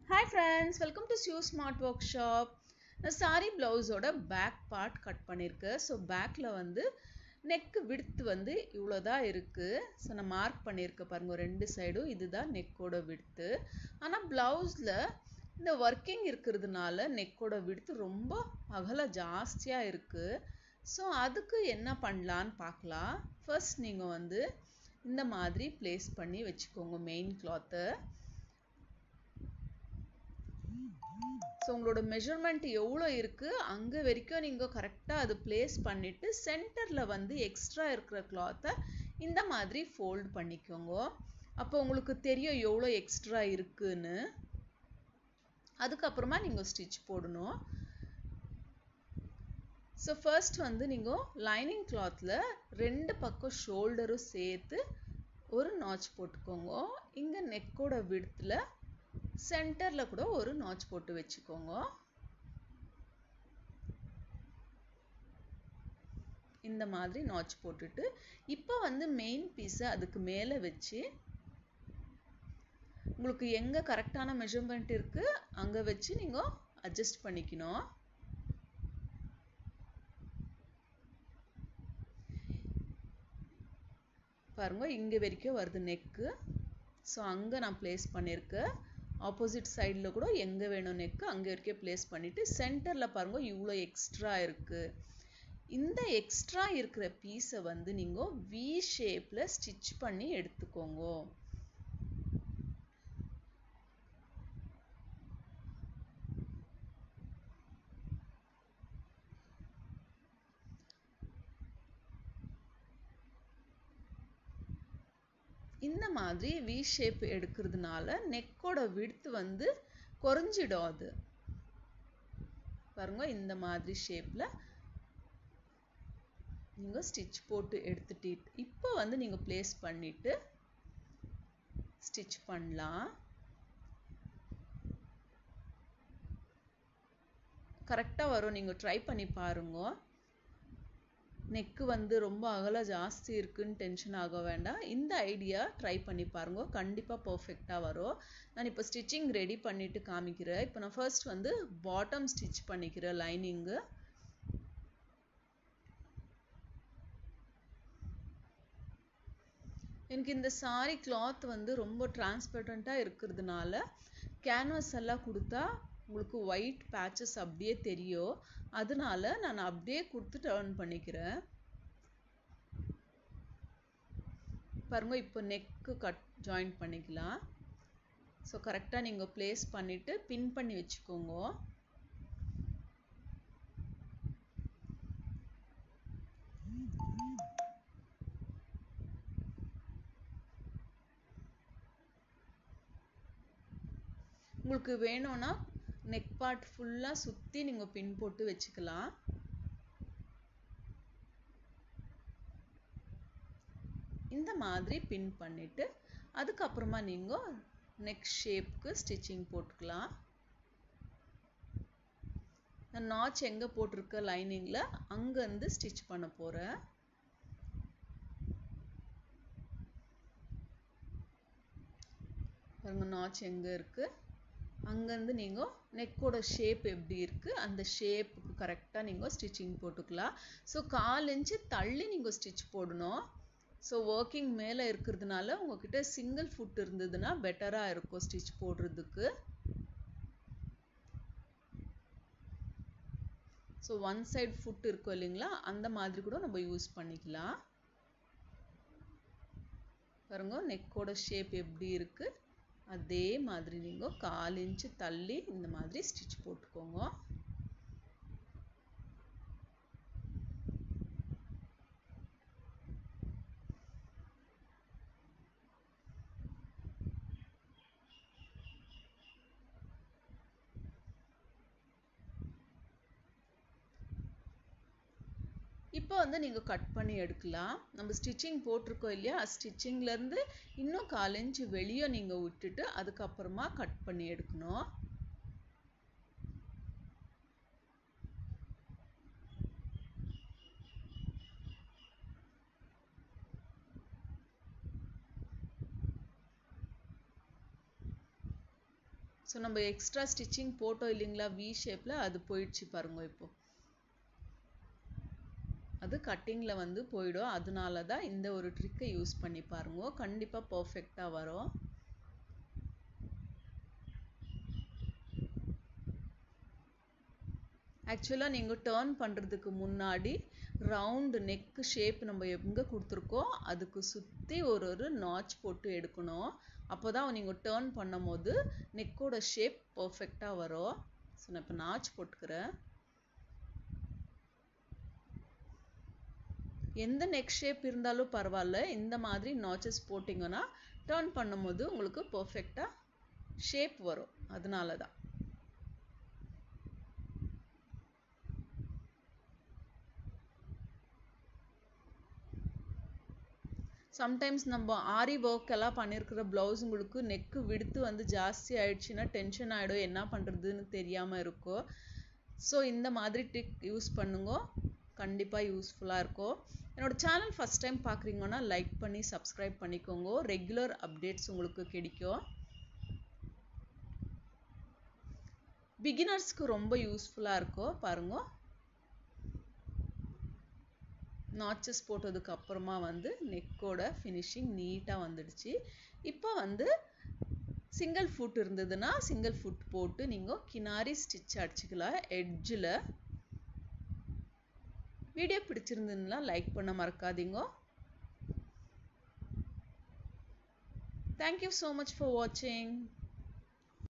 Hi friends, welcome to Sue Smart Workshop. நான் saree blouse ஓட back part cut பண்ணிருக்கேன். So backல வந்து neck width வந்து இவ்வளோதான் இருக்கு. So நான் mark பண்ணிருக்கேன் பாருங்க ரெண்டு சைடும் இதுதான் neck ஓட width. ஆனா blouseல இந்த working இருக்கிறதுனால neck ஓட width ரொம்ப அகல ஜாஸ்தியா இருக்கு. So அதுக்கு என்ன பண்ணலான்னு பார்க்கலாம். First நீங்க வந்து இந்த மாதிரி place பண்ணி வச்சுக்கோங்க main cloth. So உங்களோட measurement எவ்வளோ இருக்கு அங்க வரைக்கும் நீங்க கரெக்ட்டா அது place பண்ணிட்டு சென்டர்ல வந்து எக்ஸ்ட்ரா இருக்கிற cloth இந்த மாதிரி fold பண்ணிக்கோங்க. அப்போ உங்களுக்கு தெரியும் எவ்வளோ எக்ஸ்ட்ரா இருக்குன்னு. அதுக்கு அப்புறமா நீங்க ஸ்டிட்ச் போடணும். So first வந்து நீங்க lining clothல ரெண்டு பக்கம் ஷோல்டரும் சேர்த்து ஒரு notch போட்டுக்கோங்க. இங்க neck ஓட widthல சென்டர்ல கூட ஒரு notch போட்டு வெச்சுக்கோங்க. இந்த மாதிரி notch போட்டுட்டு இப்போ வந்து மெயின் பீஸ் அதுக்கு மேல வெச்சு உங்களுக்கு எங்க கரெக்ட்டான மெஷர்மென்ட் இருக்கு அங்க வெச்சு நீங்க அட்ஜஸ்ட் பண்ணிக்கணும். பாருங்க இங்க வரைக்கும் வருது neck. சோ அங்க நான் place பண்ணிருக்கேன். ஆப்போசிட் சைடுல கூட எங்க வேணும் neck அங்க வரைக்கும் place பண்ணிட்டு சென்டர்ல பாருங்க இவ்ளோ எக்ஸ்ட்ரா இருக்கு. இந்த எக்ஸ்ட்ரா இருக்கிற பீஸ வந்து நீங்க V ஷேப்ல ஸ்டிட்ச் பண்ணி எடுத்துக்கோங்க. இந்த மாதிரி V ஷேப் எடுக்கிறதுனால neck ஓட width வந்து குறைஞ்சிடும் அது. பாருங்க இந்த மாதிரி ஷேப்ல நீங்க ஸ்டிட்ச் போட்டு எடுத்துட்டு இப்போ வந்து நீங்க place பண்ணிட்டு ஸ்டிட்ச் பண்ணலாம். கரெக்ட்டா வரும் நீங்க ட்ரை பண்ணி பாருங்க. neck வந்து ரொம்ப அகல ஜாஸ்தி இருக்குன்னு டென்ஷன் ஆக வேண்டாம். இந்த ஐடியா ட்ரை பண்ணி பாருங்க. கண்டிப்பா பெர்ஃபெக்ட்டா வரும். நான் இப்போ ஸ்டிச்சிங் ரெடி பண்ணிட்டு காமிக்கிறேன். இப்போ நான் ஃபர்ஸ்ட் வந்து பாட்டம் ஸ்டிட்ச் பண்ணிக்கிறேன் லைனிங். எனக்கு இந்த saree cloth வந்து ரொம்ப டிரான்ஸ்பரண்டா இருக்கிறதுனால canvas எல்லாம் கொடுத்தா உங்களுக்கு white patches அப்படியே தெரியும். அதனால நான் அப்படியே கொடுத்து டர்ன் பண்ணிக்கிறேன். பாருங்க இப்போ neck கட் ஜாயின் பண்ணிக்கலாம். சோ கரெக்ட்டா நீங்க place பண்ணிட்டு பின் பண்ணி வெச்சுக்கோங்க. உங்களுக்கு வேணும்னா neck part ஃபுல்லா சுத்தி நீங்க பின் போட்டு வெச்சுக்கலாம். இந்த மாதிரி பின் பண்ணிட்டு அதுக்கு அப்புறமா நீங்க neck ஷேப்க்கு ஸ்டிச்சிங் போட்டுக்கலாம். நான் notch எங்க போட்டுருக்க லைனிங்ல அங்க இருந்து ஸ்டிட்ச் பண்ண போறேன். பாருங்க notch எங்க இருக்கு அங்க இருந்து நீங்க neck ஓட ஷேப் எப்படி இருக்கு அந்த ஷேப்புக்கு கரெக்ட்டா நீங்க ஸ்டிச்சிங் போட்டுக்கலாம். சோ 1/4 இன்ச் தள்ளி நீங்க ஸ்டிட்ச் போடணும். சோ வர்க்கிங் மேல இருக்குறதுனால உங்ககிட்ட சிங்கிள் ஃபுட் இருந்ததுனா பெட்டரா இருக்கும் ஸ்டிட்ச் போடுறதுக்கு. சோ ஒன் சைடு ஃபுட் இருக்கும் இல்லீங்களா அந்த மாதிரி கூட நம்ம யூஸ் பண்ணிக்கலாம். பாருங்க neck ஓட ஷேப் எப்படி இருக்கு அதே மாதிரி நீங்க 1/4 இன்ச் தள்ளி இந்த மாதிரி ஸ்டிட்ச் போட்டுக்கோங்க. இப்போ வந்து நீங்க கட் பண்ணி எடுக்கலாம். நம்ம ஸ்டிச்சிங் போட்டுருக்கோம் இல்லையா ஸ்டிச்சிங்ல இருந்து இன்னும் 1/4 இன்ச் வெளிய நீங்க விட்டுட்டு அதுக்கு அப்புறமா கட் பண்ணி எடுக்கணும். ஸோ நம்ம எக்ஸ்ட்ரா ஸ்டிச்சிங் போட்டோம் இல்லைங்களா வி ஷேப்பில், அது போயிடுச்சு பாருங்க. இப்போ அது கட்டிங்கில் வந்து போயிடும். அதனால தான் இந்த ஒரு ட்ரிக்கை யூஸ் பண்ணி பாருங்க, கண்டிப்பாக பர்ஃபெக்டாக வரும். ஆக்சுவலாக நீங்கள் டேர்ன் பண்ணுறதுக்கு முன்னாடி ரவுண்டு நெக்கு ஷேப் நம்ம எங்கே கொடுத்துருக்கோ அதுக்கு சுற்றி ஒரு நாச் போட்டு எடுக்கணும். அப்போ தான் நீங்கள் டேர்ன் பண்ணும் போது நெக்கோட ஷேப் பர்ஃபெக்டாக வரும். ஸோ நான் இப்போ நாச் போட்டுக்கிறேன். எந்த நெக் ஷேப் இருந்தாலும் பரவாயில்ல, இந்த மாதிரி நாச்சஸ் போட்டிங்கன்னா டேர்ன் பண்ணும்போது உங்களுக்கு பர்ஃபெக்டாக ஷேப் வரும். அதனால தான். சம்டைம்ஸ் நம்ம ஆரி ஒர்க் எல்லாம் பண்ணியிருக்கிற ப்ளவுஸ் உங்களுக்கு நெக்கு விடுத்து வந்து ஜாஸ்தி ஆயிடுச்சுன்னா டென்ஷன் ஆகிடும், என்ன பண்ணுறதுன்னு தெரியாமல் இருக்கும். ஸோ இந்த மாதிரி ட்ரிக் யூஸ் பண்ணுங்க, கண்டிப்பாக யூஸ்ஃபுல்லாக இருக்கும். என்னோடய சேனல் ஃபஸ்ட் டைம் பார்க்குறீங்கன்னா லைக் பண்ணி சப்ஸ்கிரைப் பண்ணிக்கோங்க, ரெகுலர் அப்டேட்ஸ் உங்களுக்கு கிடைக்கும். பிகினர்ஸ்க்கு ரொம்ப யூஸ்ஃபுல்லாக இருக்கும். பாருங்க, நாச்சஸ் போட்டதுக்கு அப்புறமா வந்து நெக்கோட ஃபினிஷிங் நீட்டாக வந்துடுச்சு. இப்போ வந்து சிங்கிள் ஃபுட் இருந்ததுன்னா சிங்கிள் ஃபுட் போட்டு நீங்கள் கினாரி ஸ்டிச் அடிச்சுக்கலாம் எட்ஜில். வீடியோ பிடிச்சிருந்ததுன்னா லைக் பண்ண மறக்காதீங்க. தேங்க்யூ ஸோ மச் ஃபார் வாட்சிங்.